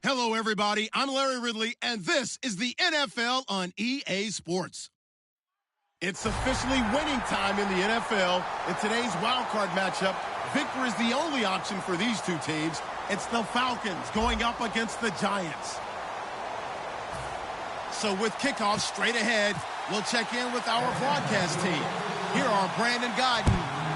Hello, everybody. I'm Larry Ridley, and this is the NFL on EA Sports. It's officially winning time in the NFL. In today's Wildcard matchup, victory is the only option for these two teams. It's the Falcons going up against the Giants. So with kickoff straight ahead, we'll check in with our broadcast team. Here are Brandon Godden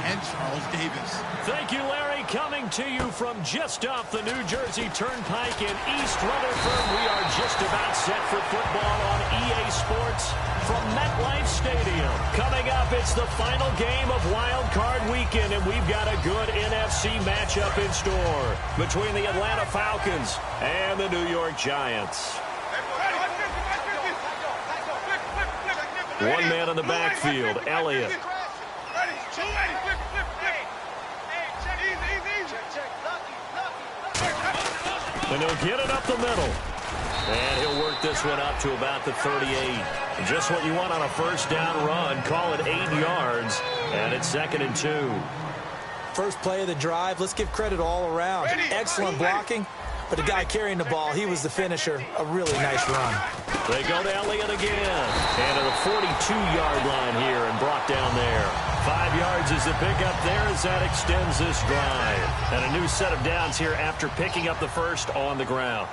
and Charles Davis. Thank you, Larry. Coming to you from just off the New Jersey Turnpike in East Rutherford. We are just about set for football on EA Sports from MetLife Stadium. Coming up, it's the final game of Wild Card Weekend, and we've got a good NFC matchup in store between the Atlanta Falcons and the New York Giants. One man in the backfield, Elliott. And he'll get it up the middle. And he'll work this one up to about the 38. Just what you want on a first down run. Call it 8 yards. And it's 2nd and 2. First play of the drive. Let's give credit all around. Excellent blocking. But the guy carrying the ball, he was the finisher. A really nice run. They go to Elliott again. And to the 42-yard line here and brought down there. 5 yards is the pickup there as that extends this drive. And a new set of downs here after picking up the first on the ground.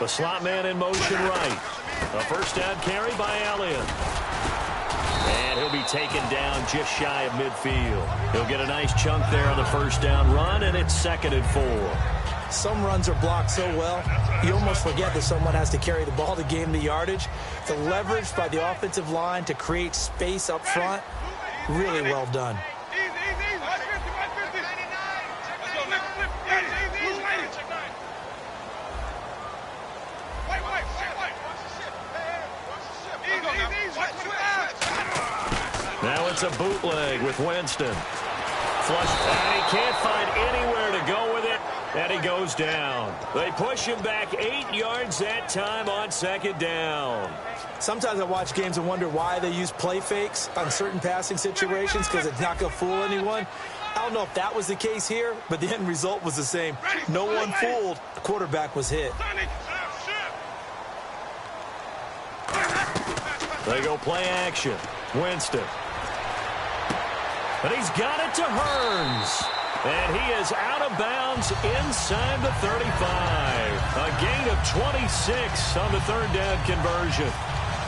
The slot man in motion right. A first down carry by Elliott. And he'll be taken down just shy of midfield. He'll get a nice chunk there on the first down run, and it's 2nd and 4. Some runs are blocked so well, you almost forget that someone has to carry the ball to gain the yardage. The leverage by the offensive line to create space up front, really well done. Now it's a bootleg with Winston. Flush, and he can't find anywhere to go with it, and he goes down. They push him back 8 yards that time on 2nd down. Sometimes I watch games and wonder why they use play fakes on certain passing situations because it's not going to fool anyone. I don't know if that was the case here, but the end result was the same. No one fooled. The quarterback was hit. They go play action. Winston. And he's got it to Hearns. And he is out of bounds inside the 35. A gain of 26 on the 3rd down conversion.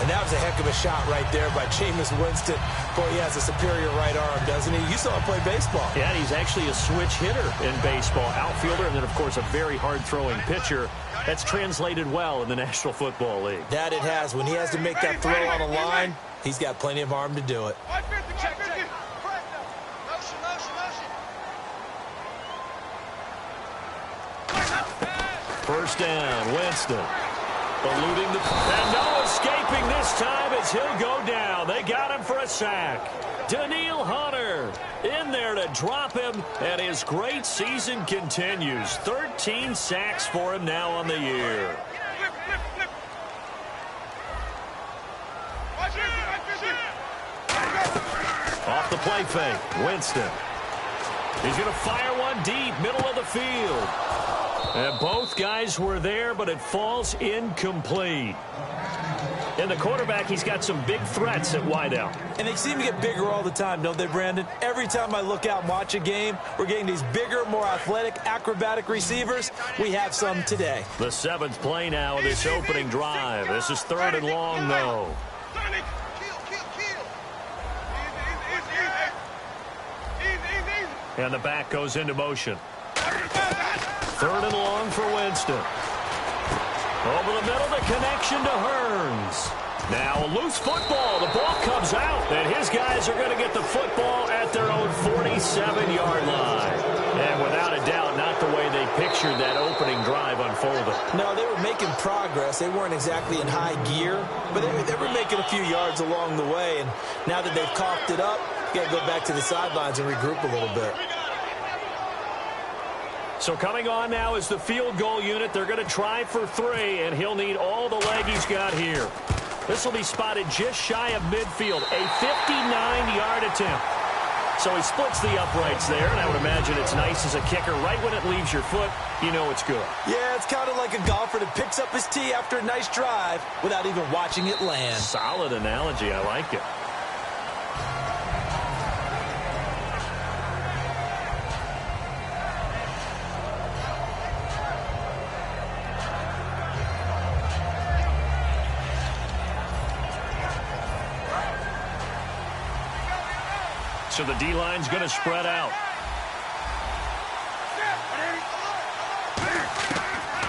And that was a heck of a shot right there by Jameis Winston. Boy, he has a superior right arm, doesn't he? You saw him play baseball. Yeah, he's actually a switch hitter in baseball. Outfielder, and then, of course, a very hard-throwing pitcher. That's translated well in the National Football League. That it has. When he has to make that throw on a line, he's got plenty of arm to do it. First down, Winston. Eluding the... And no escaping this time as he'll go down. They got him for a sack. Daniil Hunter in there to drop him, and his great season continues. 13 sacks for him now on the year. Off the play fake, Winston. He's going to fire one deep, middle of the field. And both guys were there, but it falls incomplete. And the quarterback, he's got some big threats at wideout. And they seem to get bigger all the time, don't they, Brandon? Every time I look out and watch a game, we're getting these bigger, more athletic, acrobatic receivers. We have some today. The 7th play now of this opening drive. This is 3rd and long, though. And the back goes into motion. 3rd and long for Winston. Over the middle, the connection to Hearns. Now a loose football. The ball comes out, and his guys are going to get the football at their own 47-yard line. And without a doubt, not the way they pictured that opening drive unfolded. No, they were making progress. They weren't exactly in high gear, but they were making a few yards along the way. And now that they've coughed it up, you got to go back to the sidelines and regroup a little bit. So coming on now is the field goal unit. They're going to try for 3, and he'll need all the leg he's got here. This will be spotted just shy of midfield. A 59-yard attempt. So he splits the uprights there, and I would imagine it's nice as a kicker. Right when it leaves your foot, you know it's good. Yeah, it's kind of like a golfer that picks up his tee after a nice drive without even watching it land. Solid analogy. I like it. So the D-line's going to spread out.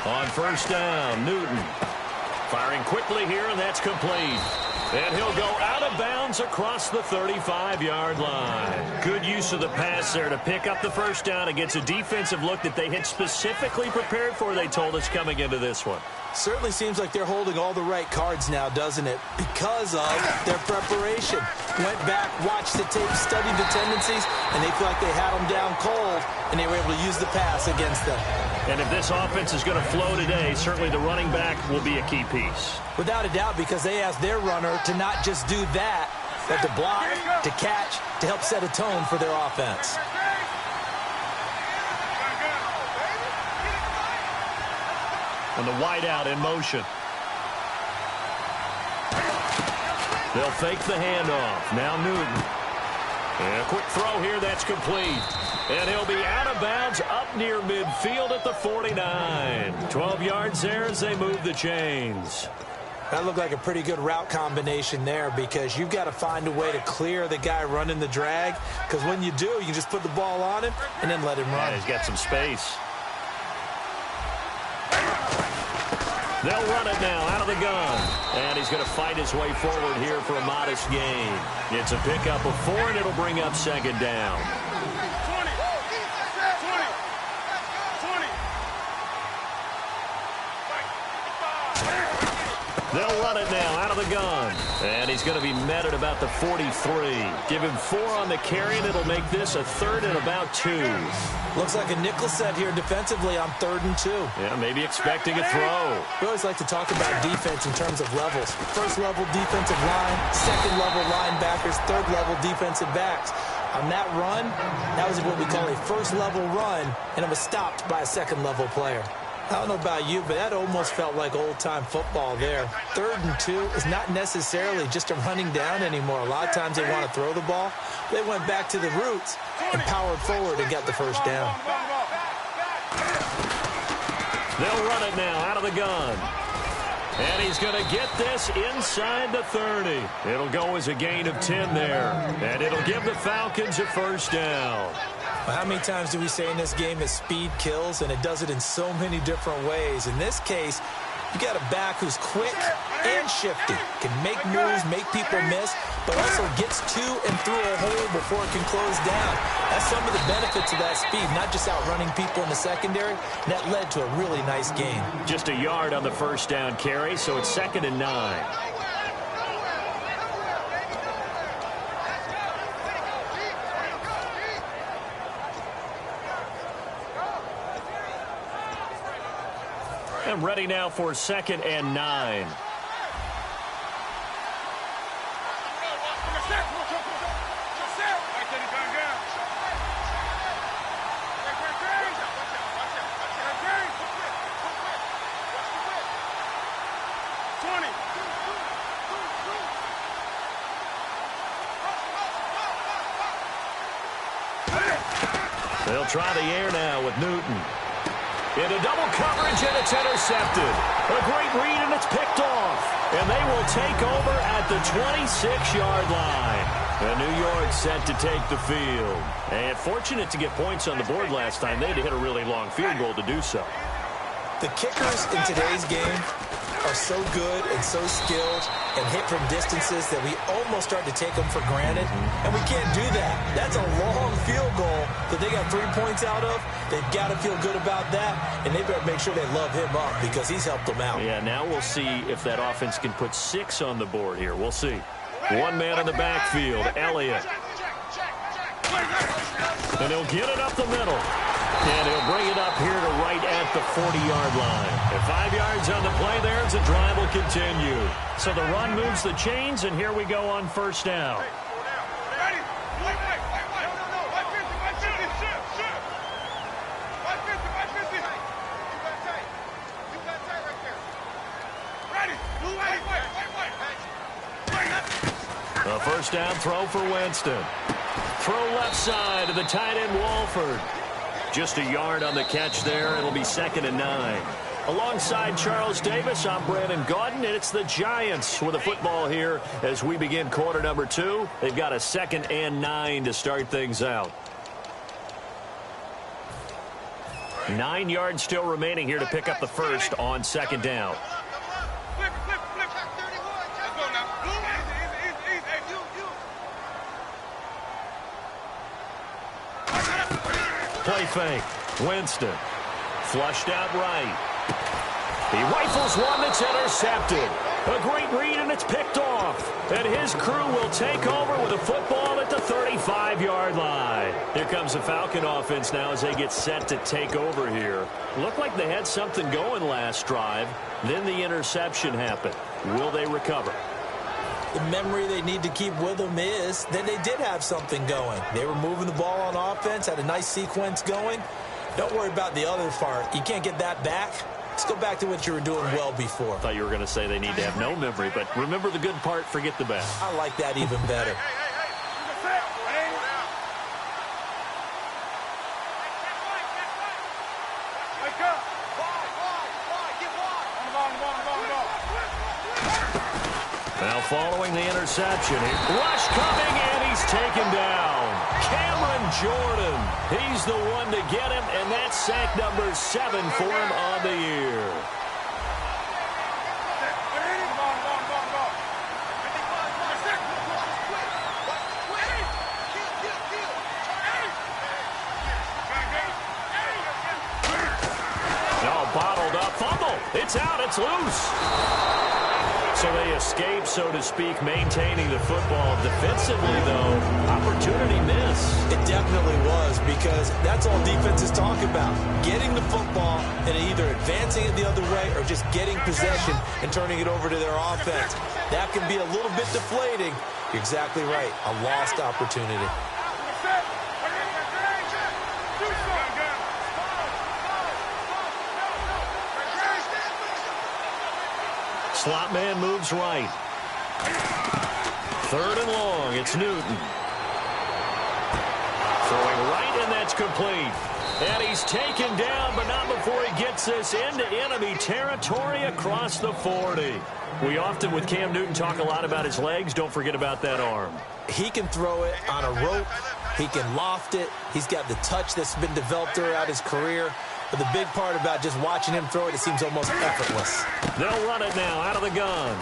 On first down, Newton. Firing quickly here, and that's complete. And he'll go out of bounds across the 35-yard line. Good use of the pass there to pick up the first down against a defensive look that they had specifically prepared for, they told us, coming into this one. Certainly seems like they're holding all the right cards now, doesn't it? Because of their preparation. Went back, watched the tape, studied the tendencies, and they feel like they had them down cold, and they were able to use the pass against them. And if this offense is going to flow today, certainly the running back will be a key piece. Without a doubt, because they asked their runner to not just do that, but to block, to catch, to help set a tone for their offense. And the wideout in motion. They'll fake the handoff. Now Newton. And a quick throw here, that's complete. And he'll be out of bounds up near midfield at the 49. 12 yards there as they move the chains. That looked like a pretty good route combination there, because you've got to find a way to clear the guy running the drag, because when you do, you can just put the ball on him and then let him run. Yeah, he's got some space. They'll run it now out of the gun. And he's going to fight his way forward here for a modest gain. It's a pickup of 4, and it'll bring up second down. They'll run it now out of the gun. And he's going to be met at about the 43. Give him 4 on the carry, and it'll make this a 3rd and about 2. Looks like a nickel set here defensively on 3rd and 2. Yeah, maybe expecting a throw. We always like to talk about defense in terms of levels. First level defensive line, second level linebackers, third level defensive backs. On that run, that was what we call a first level run, and it was stopped by a second level player. I don't know about you, but that almost felt like old-time football there. 3rd and 2 is not necessarily just a running down anymore. A lot of times they want to throw the ball. They went back to the roots and powered forward and got the first down. They'll run it now out of the gun. And he's going to get this inside the 30. It'll go as a gain of 10 there. And it'll give the Falcons a first down. Well, how many times do we say in this game that speed kills, and it does it in so many different ways? In this case, you got a back who's quick and shifty, can make moves, make people miss, but also gets to and through a hole before it can close down. That's some of the benefits of that speed, not just outrunning people in the secondary. And that led to a really nice game. Just a yard on the first down carry, so it's 2nd and 9. And ready now for 2nd and 9. They'll try the air now with Newton. Into double coverage, and it's intercepted. A great read, and it's picked off. And they will take over at the 26-yard line. And New York set to take the field. And fortunate to get points on the board last time. They had to hit a really long field goal to do so. The kickers in today's game are so good and so skilled and hit from distances that we almost start to take them for granted. And we can't do that. That's a long field goal that they got 3 points out of. They've got to feel good about that, and they better make sure they love him up because he's helped them out. Yeah, now we'll see if that offense can put 6 on the board here. We'll see. One man in the backfield, Elliott. And he'll get it up the middle. And he'll bring it up here to right at the 40-yard line. And 5 yards on the play there as the drive will continue. So the run moves the chains, and here we go on first down. A first down throw for Winston. Throw left side to the tight end Walford. Just a yard on the catch there. It'll be 2nd and 9. Alongside Charles Davis, I'm Brandon Gaudin, and it's the Giants with a football here as we begin quarter number 2. They've got a 2nd and 9 to start things out. 9 yards still remaining here to pick up the first on 2nd down. Play fake. Winston. Flushed out right. He rifles one that's intercepted. A great read, and it's picked off. And his crew will take over with a football at the 35-yard line. Here comes the Falcon offense now as they get set to take over here. Looked like they had something going last drive. Then the interception happened. Will they recover? The memory they need to keep with them is that they did have something going. They were moving the ball on offense, had a nice sequence going. Don't worry about the other part. You can't get that back. Let's go back to what you were doing well before. I thought you were going to say they need to have no memory, but remember the good part, forget the bad. I like that even better. Now following the interception, rush coming, and he's taken down. Cameron Jordan, he's the one to get him, and that's sack number 7 for him on the year. No, bottled up, fumble. It's out, it's loose. So they escape, so to speak, maintaining the football. Defensively, though, opportunity miss. It definitely was, because that's all defenses talk about. Getting the football and either advancing it the other way or just getting possession and turning it over to their offense. That can be a little bit deflating. You're exactly right. A lost opportunity. Slot man moves right. 3rd and long. It's Newton. Throwing right, and that's complete. And he's taken down, but not before he gets this into enemy territory across the 40. We often, with Cam Newton, talk a lot about his legs. Don't forget about that arm. He can throw it on a rope. He can loft it. He's got the touch that's been developed throughout his career. But the big part about just watching him throw it, it seems almost effortless. They'll run it now out of the gun.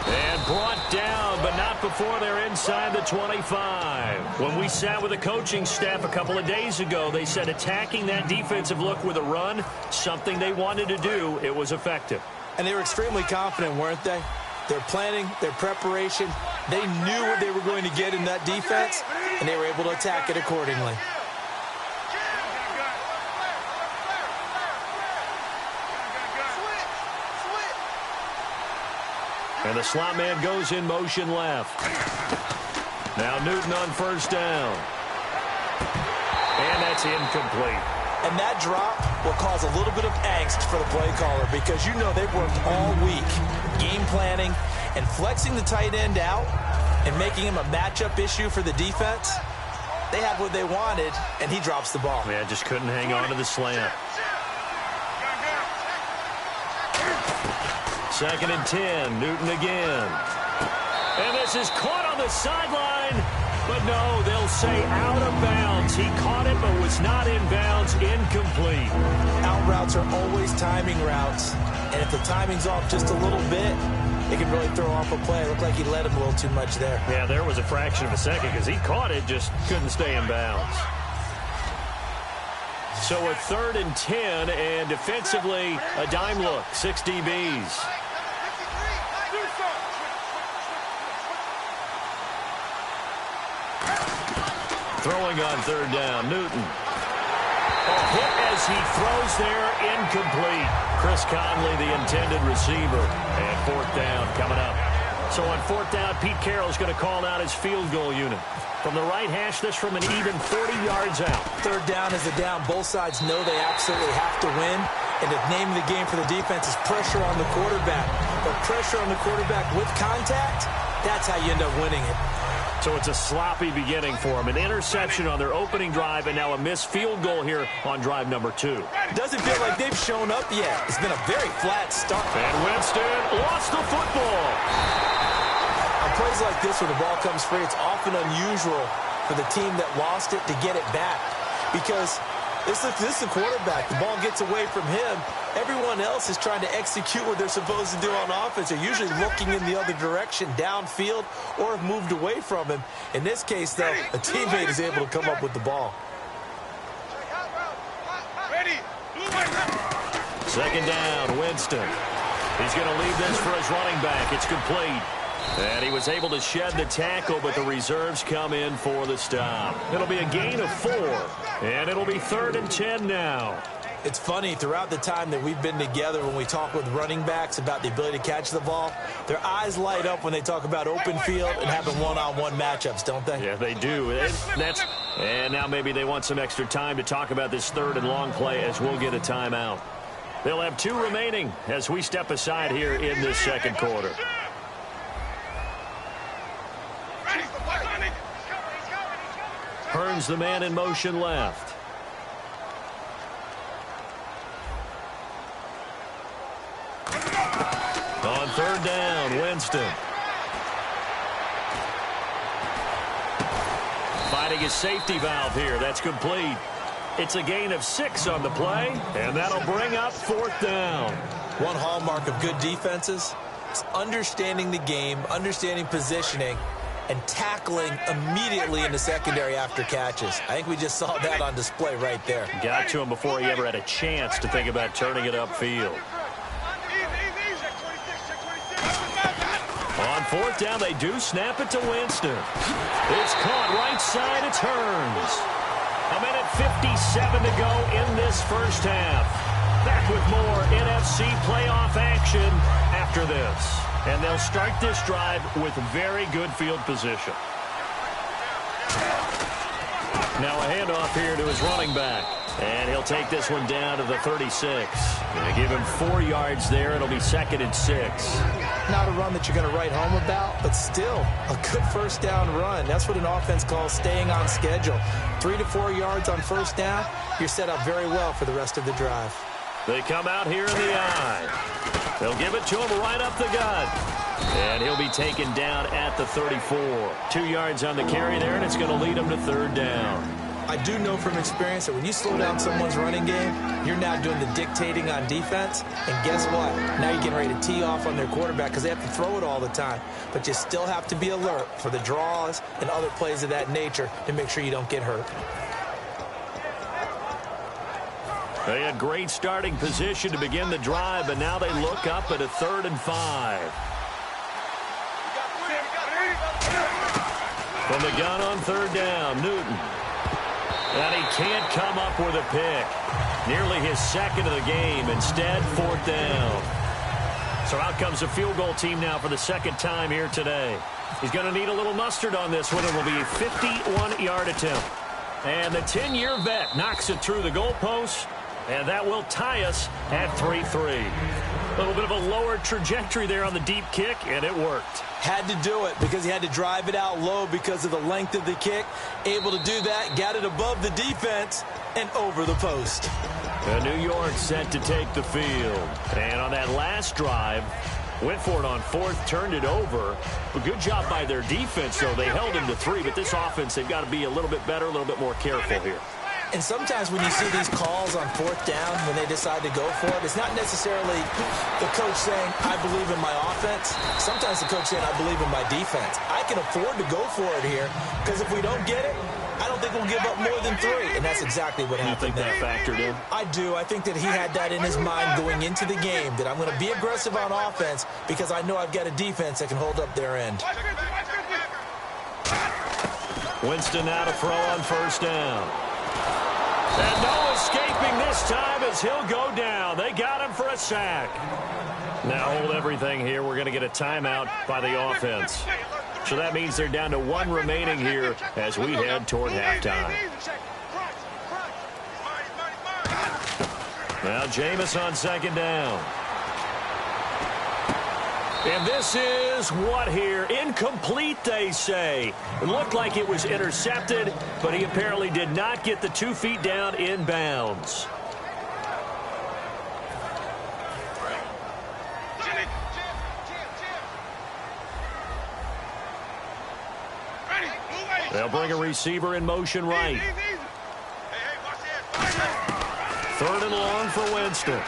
And brought down, but not before they're inside the 25. When we sat with the coaching staff a couple of days ago, they said attacking that defensive look with a run, something they wanted to do. It was effective. And they were extremely confident, weren't they? Their planning, their preparation, they knew what they were going to get in that defense, and they were able to attack it accordingly. And the slot man goes in motion left. Now Newton on first down. And that's incomplete. And that drop will cause a little bit of angst for the play caller, because you know they've worked all week game planning and flexing the tight end out and making him a matchup issue for the defense. They had what they wanted, and he drops the ball. Yeah, just couldn't hang on to the slant. 2nd and 10, Newton again. And this is caught on the sideline, but no, they'll say out of bounds. He caught it, but was not in bounds, incomplete. Out routes are always timing routes, and if the timing's off just a little bit, it can really throw off a play. It looked like he led him a little too much there. Yeah, there was a fraction of a second because he caught it, just couldn't stay in bounds. So a 3rd and 10, and defensively, a dime look, 6 DBs. Throwing on 3rd down, Newton. A hit as he throws there, incomplete. Chris Conley, the intended receiver. And 4th down coming up. So on 4th down, Pete Carroll's going to call out his field goal unit. From the right hash, this from an even 40 yards out. 3rd down is a down. Both sides know they absolutely have to win. And the name of the game for the defense is pressure on the quarterback. But pressure on the quarterback with contact, that's how you end up winning it. So it's a sloppy beginning for them. An interception on their opening drive, and now a missed field goal here on drive number 2. Doesn't feel like they've shown up yet. It's been a very flat start. And Winston lost the football. On plays like this, when the ball comes free, it's often unusual for the team that lost it to get it back. Because this is the quarterback. The ball gets away from him. Everyone else is trying to execute what they're supposed to do on offense. They're usually looking in the other direction, downfield, or have moved away from him. In this case, though, a teammate is able to come up with the ball. Second down, Winston. He's going to leave this for his running back. It's complete. And he was able to shed the tackle, but the reserves come in for the stop. It'll be a gain of 4, and it'll be 3rd and 10 now. It's funny, throughout the time that we've been together, when we talk with running backs about the ability to catch the ball, their eyes light up when they talk about open field and having one-on-one matchups, don't they? Yeah, they do. And now maybe they want some extra time to talk about this 3rd and long play, as we'll get a timeout. They'll have 2 remaining as we step aside here in this second quarter. Hearns the man in motion left. On 3rd down, Winston. Finding his safety valve here. That's complete. It's a gain of 6 on the play, and that'll bring up 4th down. One hallmark of good defenses is understanding the game, understanding positioning, and tackling immediately in the secondary after catches. I think we just saw that on display right there. Got to him before he ever had a chance to think about turning it upfield. On 4th down, they do snap it to Winston. It's caught right side. It's Hearns. A minute 57 to go in this first half. Back with more NFC playoff action after this. And they'll start this drive with very good field position. Now a handoff here to his running back. And he'll take this one down to the 36. Gonna give him 4 yards there. It'll be 2nd and 6. Not a run that you're going to write home about, but still a good first down run. That's what an offense calls staying on schedule. 3 to 4 yards on first down. You're set up very well for the rest of the drive. They come out here in the eye. They'll give it to him right up the gut. And he'll be taken down at the 34. 2 yards on the carry there, and it's going to lead him to 3rd down. I do know from experience that when you slow down someone's running game, you're now doing the dictating on defense. And guess what? Now you're getting ready to tee off on their quarterback because they have to throw it all the time. But you still have to be alert for the draws and other plays of that nature to make sure you don't get hurt. They had great starting position to begin the drive, but now they look up at a 3rd and 5. From the gun on 3rd down, Newton. And he can't come up with a pick. Nearly his 2nd of the game. Instead, 4th down. So out comes the field goal team now for the 2nd time here today. He's going to need a little mustard on this one. It will be a 51-yard attempt. And the 10-year vet knocks it through the goalpost. And that will tie us at 3-3. A little bit of a lower trajectory there on the deep kick, and it worked. Had to do it because he had to drive it out low because of the length of the kick. Able to do that, got it above the defense, and over the post. And New York set to take the field. And on that last drive, went for it on 4th, turned it over. A good job by their defense, though. They held him to 3, but this offense, they've got to be a little bit better, a little bit more careful here. And sometimes when you see these calls on 4th down, when they decide to go for it, it's not necessarily the coach saying, I believe in my offense. Sometimes the coach saying, I believe in my defense. I can afford to go for it here because if we don't get it, I don't think we'll give up more than 3. And that's exactly what happened there. You think that factored in? I do. I think that he had that in his mind going into the game, that I'm going to be aggressive on offense because I know I've got a defense that can hold up their end. Winston now to throw on 1st down. And no escaping this time as he'll go down. They got him for a sack. Now hold everything here. We're going to get a timeout by the offense. So that means they're down to 1 remaining here as we head toward halftime. Now Jameis on second down. And this is what here? Incomplete, they say. It looked like it was intercepted, but he apparently did not get the 2 feet down in bounds. They'll bring a receiver in motion right. 3rd and long for Winston.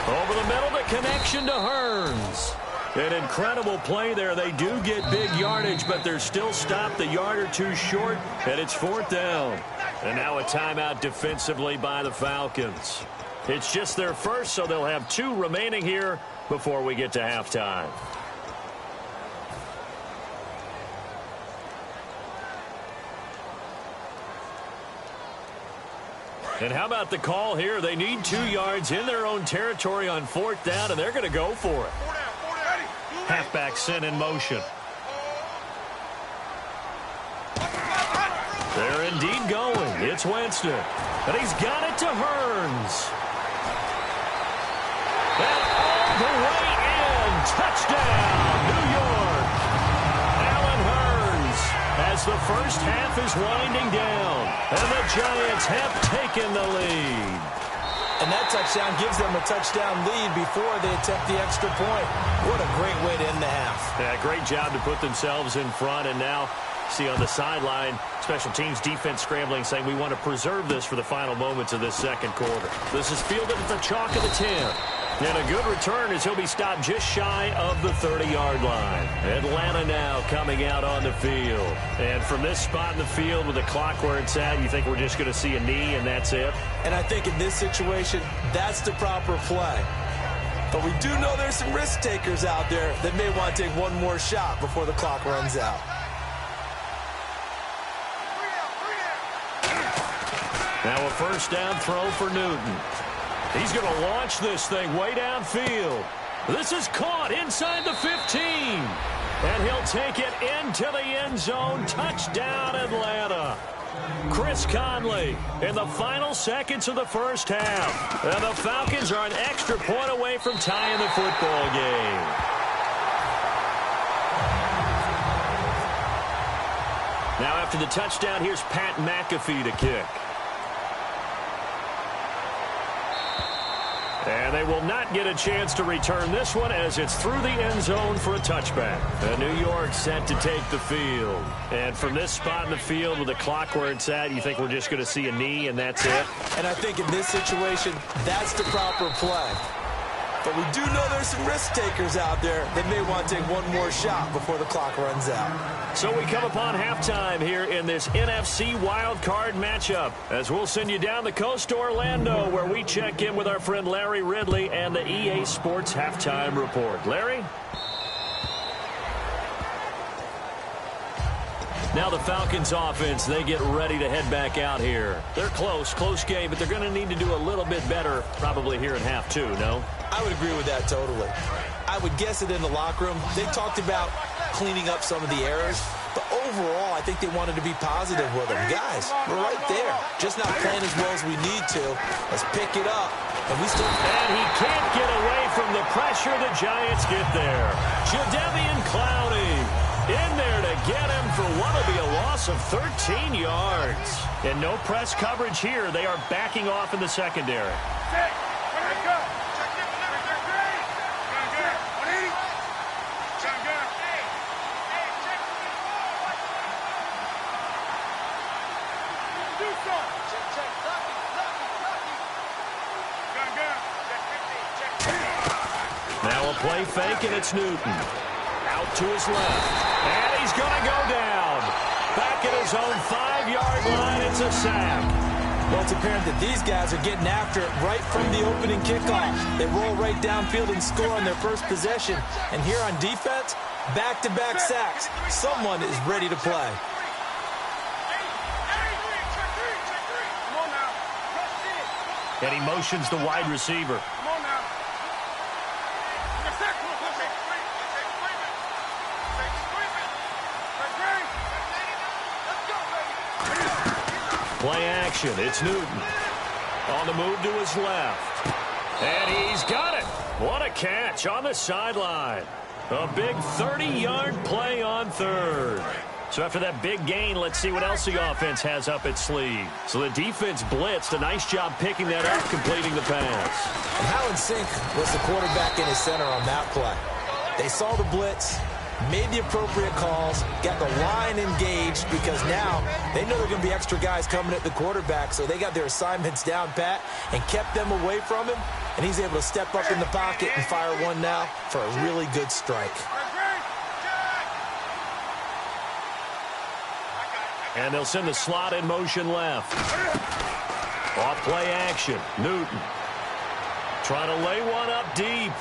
Over the middle, the connection to Hearns. An incredible play there. They do get big yardage, but they're still stopped a yard or two short, and it's 4th down. And now a timeout defensively by the Falcons. It's just their first, so they'll have 2 remaining here before we get to halftime. And how about the call here? They need 2 yards in their own territory on 4th down, and they're going to go for it. Halfback sent in motion. They're indeed going. It's Winston. And he's got it to Hearns. And all the way in. Touchdown, New York. Allen Hearns as the first half is winding down. And the Giants have taken the lead. And that touchdown gives them a touchdown lead before they attempt the extra point. What a great way to end the half. Yeah, great job to put themselves in front. And now, see on the sideline, special teams defense scrambling, saying we want to preserve this for the final moments of this second quarter. This is fielded at the chalk of the 10. And a good return as he'll be stopped just shy of the 30-yard line. Atlanta now coming out on the field. And from this spot in the field with the clock where it's at, you think we're just going to see a knee and that's it? And I think in this situation, that's the proper play. But we do know there's some risk takers out there that may want to take one more shot before the clock runs out. Now a first down throw for Newton. He's going to launch this thing way downfield. This is caught inside the 15. And he'll take it into the end zone. Touchdown, Atlanta. Chris Conley in the final seconds of the first half. And the Falcons are an extra point away from tying the football game. Now after the touchdown, here's Pat McAfee to kick. And they will not get a chance to return this one as it's through the end zone for a touchback. And New York set to take the field. And from this spot in the field with the clock where it's at, you think we're just going to see a knee and that's it? And I think in this situation, that's the proper play. But we do know there's some risk takers out there that may want to take one more shot before the clock runs out. So we come upon halftime here in this NFC Wildcard matchup as we'll send you down the coast to Orlando where we check in with our friend Larry Ridley and the EA Sports Halftime Report. Larry? Now the Falcons offense, they get ready to head back out here. They're close game, but they're going to need to do a little bit better probably here in half 2, no? I would agree with that totally. I would guess it in the locker room. They talked about cleaning up some of the errors, but overall, I think they wanted to be positive with them. Guys, we're right there. Just not playing as well as we need to. Let's pick it up. And he can't get away from the pressure. The Giants get there. Jadeveon Clowney in there to get him for what will be a loss of 13 yards. And no press coverage here. They are backing off in the secondary. Now a play fake, and it's Newton. Out to his left. And he's going to go down. Back at his own 5-yard line, it's a sack. Well, it's apparent that these guys are getting after it right from the opening kickoff. They roll right downfield and score on their first possession. And here on defense, back-to-back sacks. Someone is ready to play. And he motions the wide receiver. Play action. It's Newton. On the move to his left. And he's got it. What a catch on the sideline. A big 30-yard play on third. So after that big gain, let's see what else the offense has up its sleeve. So the defense blitzed. A nice job picking that up, completing the pass. And how in sync was the quarterback in his center on that play? They saw the blitz, made the appropriate calls, got the line engaged because now they know there are going to be extra guys coming at the quarterback, so they got their assignments down pat and kept them away from him, and he's able to step up in the pocket and fire one now for a really good strike. And they'll send the slot in motion left. Off play action. Newton trying to lay one up deep.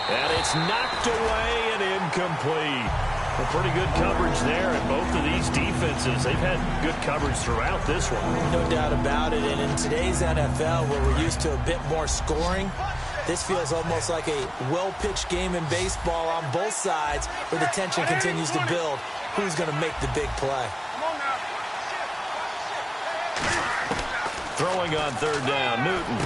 And it's knocked away and incomplete. A pretty good coverage there, and both of these defenses, they've had good coverage throughout this one. No doubt about it, and in today's NFL, where we're used to a bit more scoring, this feels almost like a well-pitched game in baseball on both sides where the tension continues to build. Who's going to make the big play? Throwing on third down, Newton.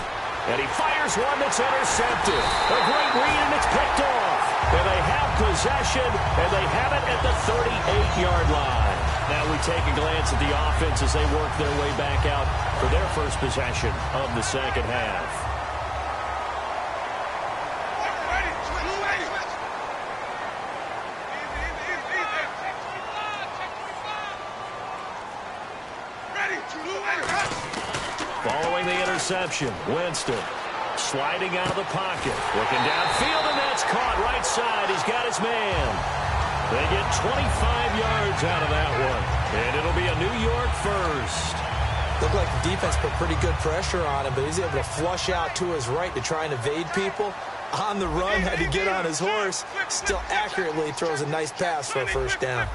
And he fires one that's intercepted. A great read, and it's picked off. And they have possession, and they have it at the 38-yard line. Now we take a glance at the offense as they work their way back out for their first possession of the second half. Following the interception, Winston sliding out of the pocket, looking downfield, and that's caught right side. He's got his man. They get 25 yards out of that one, and it'll be a New York first. Looked like the defense put pretty good pressure on him, but he's able to flush out to his right to try and evade people. On the run, had to get on his horse. Still accurately throws a nice pass for a first down.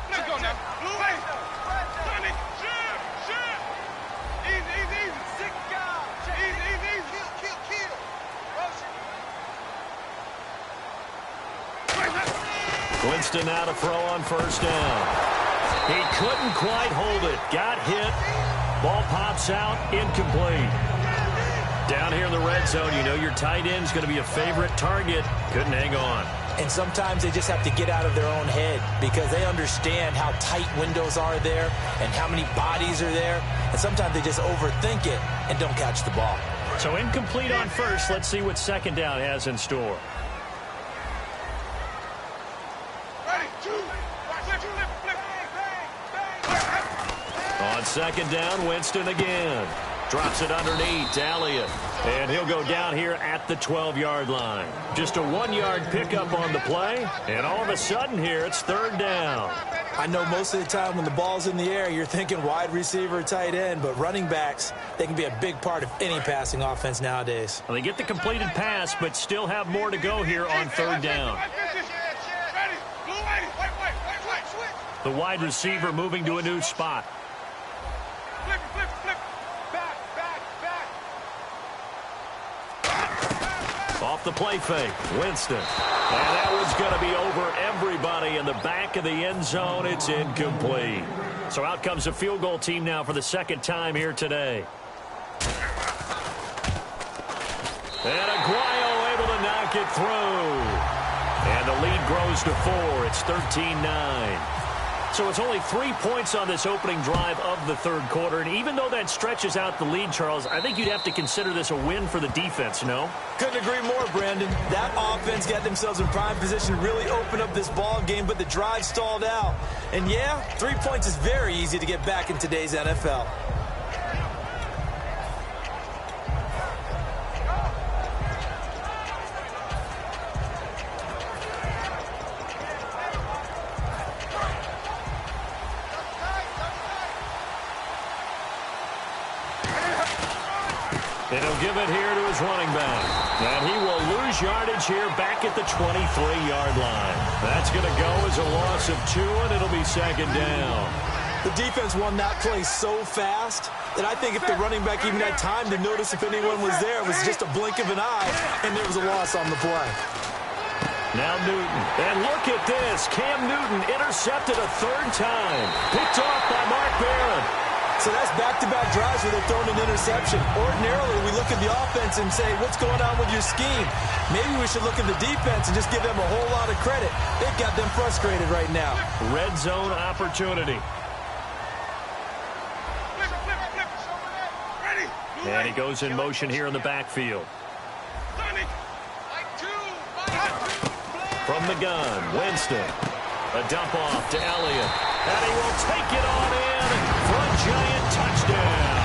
Winston now to throw on first down. He couldn't quite hold it. Got hit. Ball pops out. Incomplete. Down here in the red zone, you know your tight end's going to be a favorite target. Couldn't hang on. And sometimes they just have to get out of their own head because they understand how tight windows are there and how many bodies are there. And sometimes they just overthink it and don't catch the ball. So incomplete on first. Let's see what second down has in store. On second down, Winston again. Drops it underneath, Elliott. And he'll go down here at the 12-yard line. Just a 1-yard pickup on the play. And all of a sudden here, it's third down. I know most of the time when the ball's in the air, you're thinking wide receiver, tight end. But running backs, they can be a big part of any passing offense nowadays. Well, they get the completed pass, but still have more to go here on third down. The wide receiver moving to a new spot. Off the play fake, Winston. And that one's going to be over everybody in the back of the end zone. It's incomplete. So out comes the field goal team now for the second time here today. And Aguayo able to knock it through. And the lead grows to 4. It's 13-9. So it's only 3 points on this opening drive of the third quarter. And even though that stretches out the lead, Charles, I think you'd have to consider this a win for the defense, no? Couldn't agree more, Brandon. That offense got themselves in prime position to really open up this ball game, but the drive stalled out. And yeah, 3 points is very easy to get back in today's NFL. And he'll give it here to his running back. And he will lose yardage here back at the 23-yard line. That's going to go as a loss of 2, and it'll be second down. The defense won that play so fast that I think if the running back even had time to notice if anyone was there, it was just a blink of an eye, and there was a loss on the play. Now Newton. And look at this. Cam Newton intercepted a third time. Picked off by Mark Barron. So that's back-to-back drives where they're throwing an interception. Ordinarily, we look at the offense and say, what's going on with your scheme? Maybe we should look at the defense and just give them a whole lot of credit. They've got them frustrated right now. Red zone opportunity. And he goes in motion here in the backfield. From the gun, Winston. A dump off to Elliott. And he will take it on in for a giant touchdown.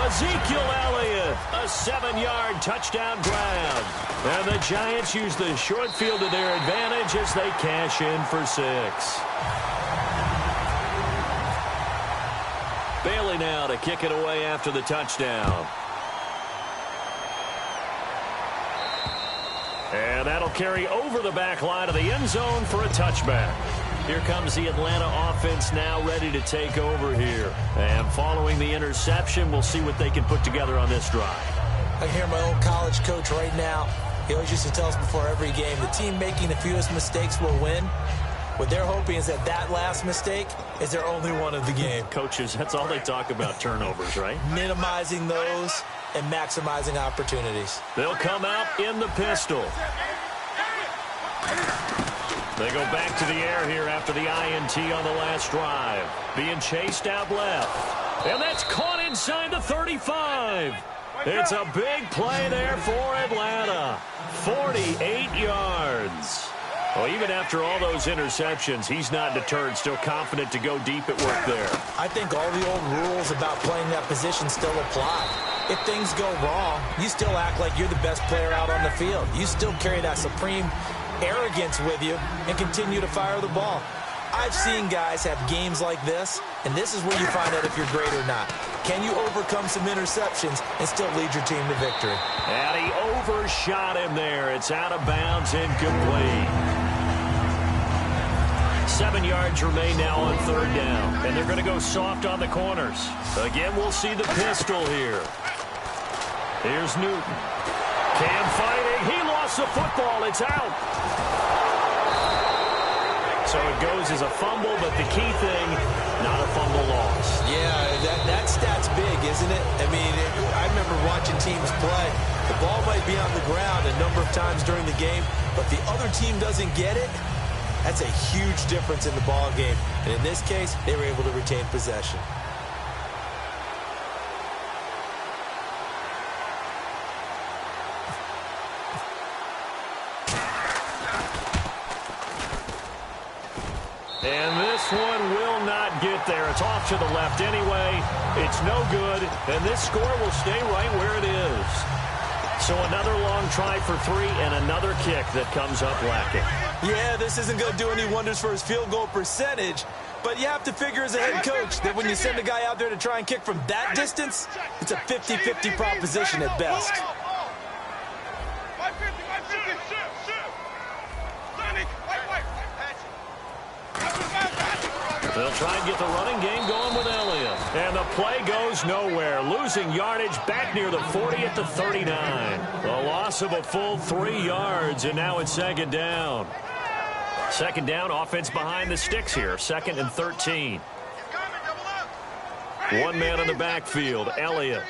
Ezekiel Elliott, a 7-yard touchdown grab. And the Giants use the short field to their advantage as they cash in for 6. Bailey now to kick it away after the touchdown. And that'll carry over the back line of the end zone for a touchback. Here comes the Atlanta offense now ready to take over here. And following the interception, we'll see what they can put together on this drive. I can hear my old college coach right now. He always used to tell us before every game, the team making the fewest mistakes will win. What they're hoping is that that last mistake is their only one of the game. Coaches, that's all they talk about, turnovers, right? Minimizing those and maximizing opportunities. They'll come out in the pistol. They go back to the air here after the INT on the last drive. Being chased out left. And that's caught inside the 35. It's a big play there for Atlanta. 48 yards. Well, even after all those interceptions, he's not deterred, still confident to go deep at work there. I think all the old rules about playing that position still apply. If things go wrong, you still act like you're the best player out on the field. You still carry that supreme arrogance with you and continue to fire the ball. I've seen guys have games like this, and this is where you find out if you're great or not. Can you overcome some interceptions and still lead your team to victory? And he overshot him there. It's out of bounds, incomplete. 7 yards remain now on third down, and they're going to go soft on the corners. Again, we'll see the pistol here. Here's Newton. Cam fighting. He lost the football. It's out. So it goes as a fumble, but the key thing, not a fumble loss. Yeah, that stat's big, isn't it? I mean, I remember watching teams play. The ball might be on the ground a number of times during the game, but the other team doesn't get it. That's a huge difference in the ball game. And in this case, they were able to retain possession. And this one will not get there. It's off to the left anyway. It's no good, and this score will stay right where it is. So another long try for 3 and another kick that comes up lacking. Yeah, this isn't going to do any wonders for his field goal percentage, but you have to figure as a head coach that when you send a guy out there to try and kick from that distance, it's a 50-50 proposition at best. They'll try and get the running game going with Elliott. And the play goes nowhere. Losing yardage back near the 40 at the 39. The loss of a full 3 yards, and now it's second down. Second down, offense behind the sticks here. 2nd and 13. One man in the backfield, Elliott.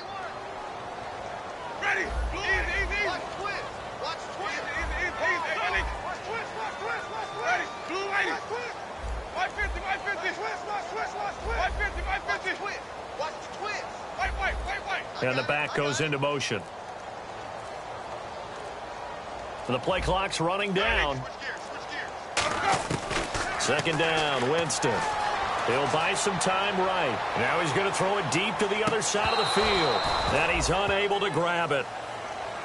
And the back goes into motion. And the play clock's running down. Second down, Winston. He'll buy some time right. Now he's going to throw it deep to the other side of the field. And he's unable to grab it.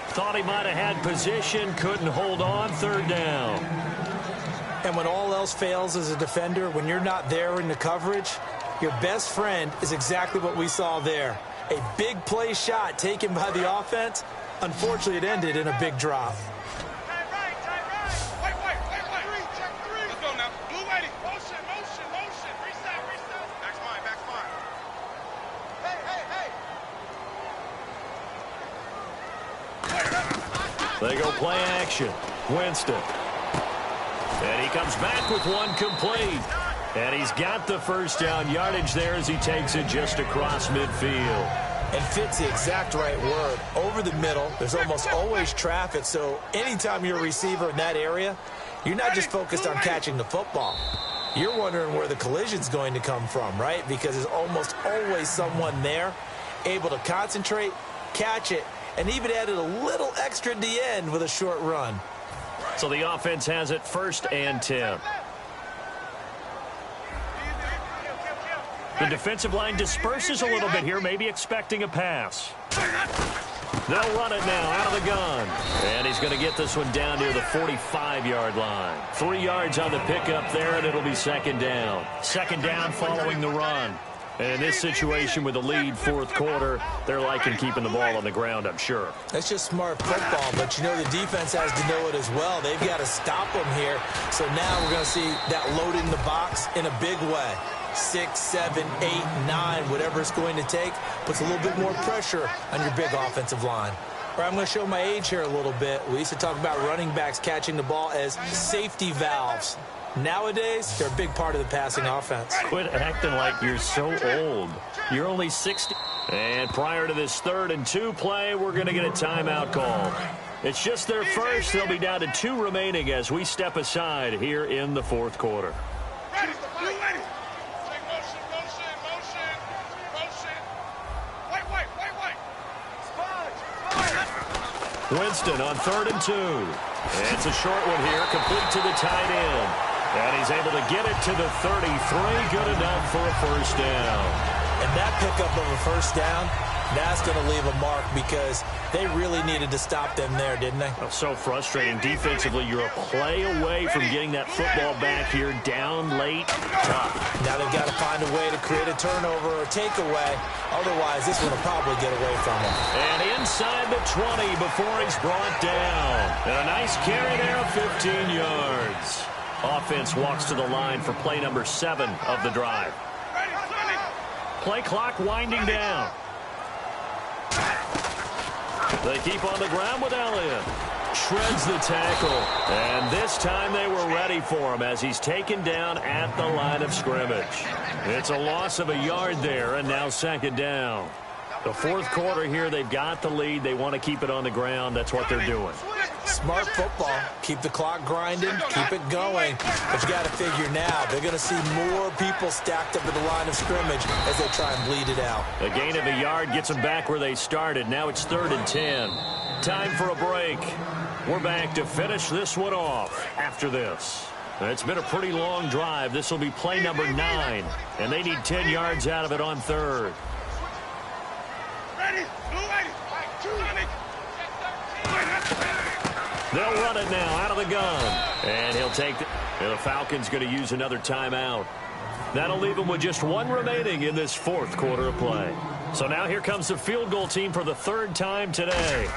Thought he might have had position, couldn't hold on. Third down. And when all else fails as a defender, when you're not there in the coverage, your best friend is exactly what we saw there. A big play shot taken by the offense. Unfortunately, it ended in a big drop. They go play action. Winston. And he comes back with one complete. And he's got the first down yardage there as he takes it just across midfield. And fits the exact right word. Over the middle, there's almost always traffic, so anytime you're a receiver in that area, you're not just focused on catching the football. You're wondering where the collision's going to come from, right? Because there's almost always someone there able to concentrate, catch it, and even added a little extra at the end with a short run. So the offense has it 1st and 10. The defensive line disperses a little bit here, maybe expecting a pass. They'll run it now out of the gun. And he's going to get this one down near the 45-yard line. 3 yards on the pickup there, and it'll be 2nd down. 2nd down following the run. And in this situation with the lead 4th quarter, they're liking keeping the ball on the ground, I'm sure. That's just smart football, but you know the defense has to know it as well. They've got to stop them here. So now we're going to see that load in the box in a big way. 6, 7, 8, 9, whatever it's going to take, puts a little bit more pressure on your big offensive line. All right, I'm going to show my age here a little bit. We used to talk about running backs catching the ball as safety valves. Nowadays, they're a big part of the passing offense. Quit acting like you're so old. You're only 60. And prior to this 3rd and 2 play, we're going to get a timeout called. It's just their first. They'll be down to 2 remaining as we step aside here in the 4th quarter. Winston on 3rd and 2. It's a short one here, complete to the tight end. And he's able to get it to the 33. Good enough for a 1st down. And that pickup of a 1st down, that's going to leave a mark because they really needed to stop them there, didn't they? Oh, so frustrating. Defensively, you're a play away from getting that football back here down late. Tough. Now they've got to find a way to create a turnover or takeaway. Otherwise, this one will probably get away from him. And inside the 20 before he's brought down. And a nice carry there of 15 yards. Offense walks to the line for play number 7 of the drive. Play clock winding down. They keep on the ground with Elliott. Shreds the tackle. And this time they were ready for him as he's taken down at the line of scrimmage. It's a loss of a yard there, and now 2nd down. The 4th quarter here, they've got the lead. They want to keep it on the ground. That's what they're doing. Smart football. Keep the clock grinding. Keep it going. But you got to figure now, they're going to see more people stacked up at the line of scrimmage as they try and bleed it out. A gain of a yard gets them back where they started. Now it's 3rd and 10. Time for a break. We're back to finish this one off after this. It's been a pretty long drive. This will be play number 9. And they need 10 yards out of it on 3rd. They'll run it now out of the gun. And he'll take it. The Falcons going to use another timeout. That'll leave them with just 1 remaining in this 4th quarter of play. So now here comes the field goal team for the 3rd time today.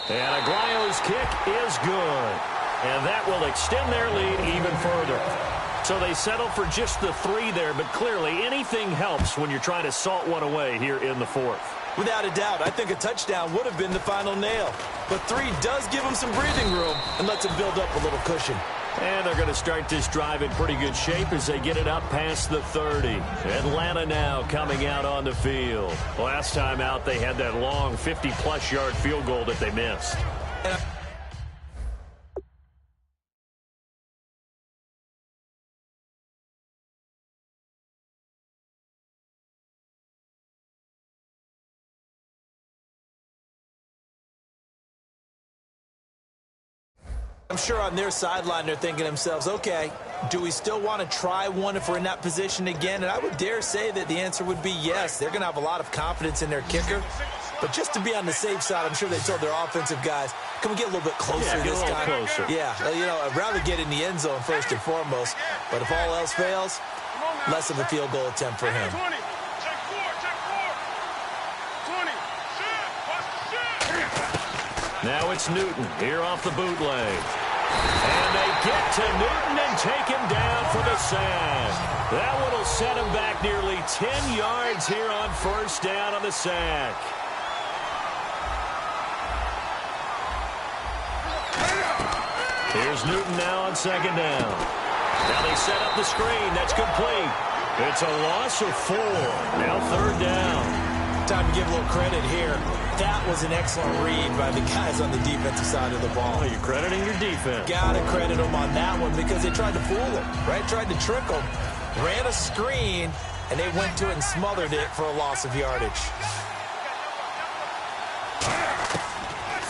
And Aguayo's kick is good. And that will extend their lead even further. So they settle for just the 3 there, but clearly anything helps when you're trying to salt one away here in the 4th. Without a doubt, I think a touchdown would have been the final nail. But 3 does give them some breathing room and lets them build up a little cushion. And they're going to start this drive in pretty good shape as they get it up past the 30. Atlanta now coming out on the field. Last time out, they had that long 50-plus yard field goal that they missed. I'm sure on their sideline they're thinking to themselves, okay, do we still want to try one if we're in that position again? And I would dare say that the answer would be yes. They're going to have a lot of confidence in their kicker. But just to be on the safe side, I'm sure they told their offensive guys, can we get a little bit closer this time? Closer. Yeah, you know, I'd rather get in the end zone first and foremost. But if all else fails, less of a field goal attempt for him. Now it's Newton here off the bootleg. And they get to Newton and take him down for the sack. That one will set him back nearly 10 yards here on 1st down on the sack. Here's Newton now on 2nd down. Now they set up the screen. That's complete. It's a loss of 4. Now 3rd down. Time to give a little credit here. That was an excellent read by the guys on the defensive side of the ball. Oh, you're crediting your defense. Got to credit them on that one because they tried to fool them, right? Tried to trick them. Ran a screen, and they went to it and smothered it for a loss of yardage.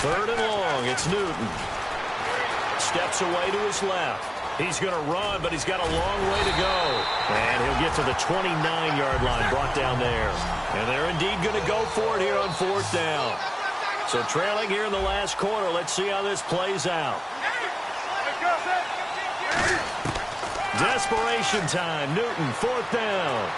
3rd and long. It's Newton. Steps away to his left. He's going to run, but he's got a long way to go. And he'll get to the 29-yard line, brought down there. And they're indeed going to go for it here on 4th down. So trailing here in the last quarter. Let's see how this plays out. Desperation time. Newton, 4th down.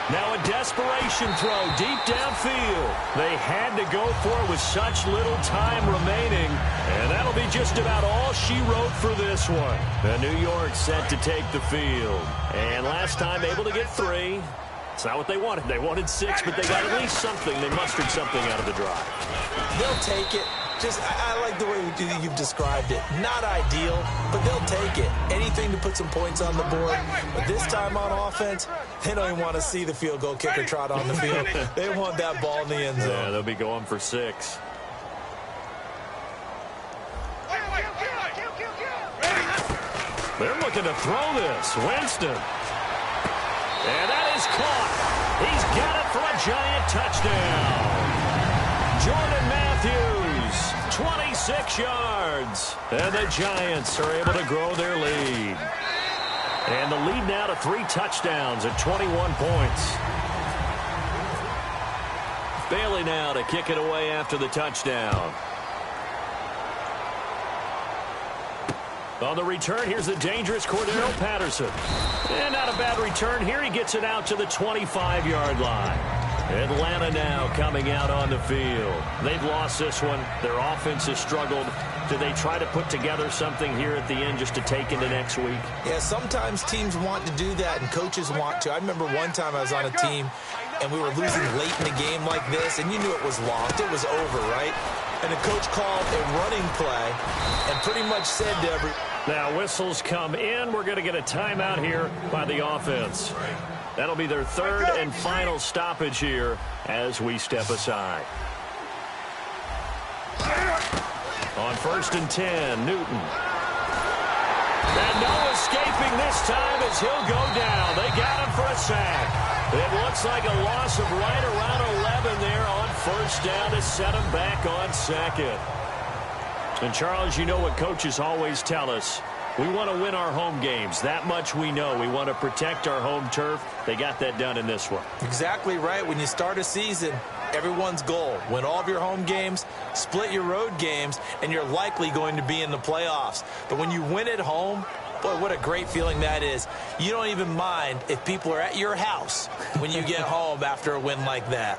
Now a desperation throw deep downfield. They had to go for it with such little time remaining. And that'll be just about all she wrote for this one. The New York set to take the field. And last time able to get 3. It's not what they wanted. They wanted 6, but they got at least something. They mustered something out of the drive. They'll take it. I like the way you've described it. Not ideal, but they'll take it. Anything to put some points on the board. But this time on offense, they don't even want to see the field goal kicker trot on the field. They want that ball in the end zone. Yeah, they'll be going for 6. They're looking to throw this. Winston. And that is caught. He's got it for a giant touchdown. Jordan Matthews, 26 yards. And the Giants are able to grow their lead. And the lead now to 3 touchdowns at 21 points. Bailey now to kick it away after the touchdown. On the return, here's the dangerous Cordero Patterson. And not a bad return here. He gets it out to the 25-yard line. Atlanta now coming out on the field. They've lost this one. Their offense has struggled. Do they try to put together something here at the end just to take into next week? Yeah, sometimes teams want to do that and coaches want to. I remember one time I was on a team and we were losing late in the game like this, and you knew it was lost. It was over, right? And the coach called a running play and pretty much said to every... Now whistles come in. We're going to get a timeout here by the offense. That'll be their 3rd and final stoppage here as we step aside. On 1st and 10, Newton. And no escaping this time as he'll go down. They got him for a sack. It looks like a loss of right around 11 there on 1st down to set him back on 2nd. And, Charles, you know what coaches always tell us. We want to win our home games. That much we know. We want to protect our home turf. They got that done in this one. Exactly right. When you start a season, everyone's goal, win all of your home games, split your road games, and you're likely going to be in the playoffs. But when you win at home, boy, what a great feeling that is. You don't even mind if people are at your house when you get home after a win like that.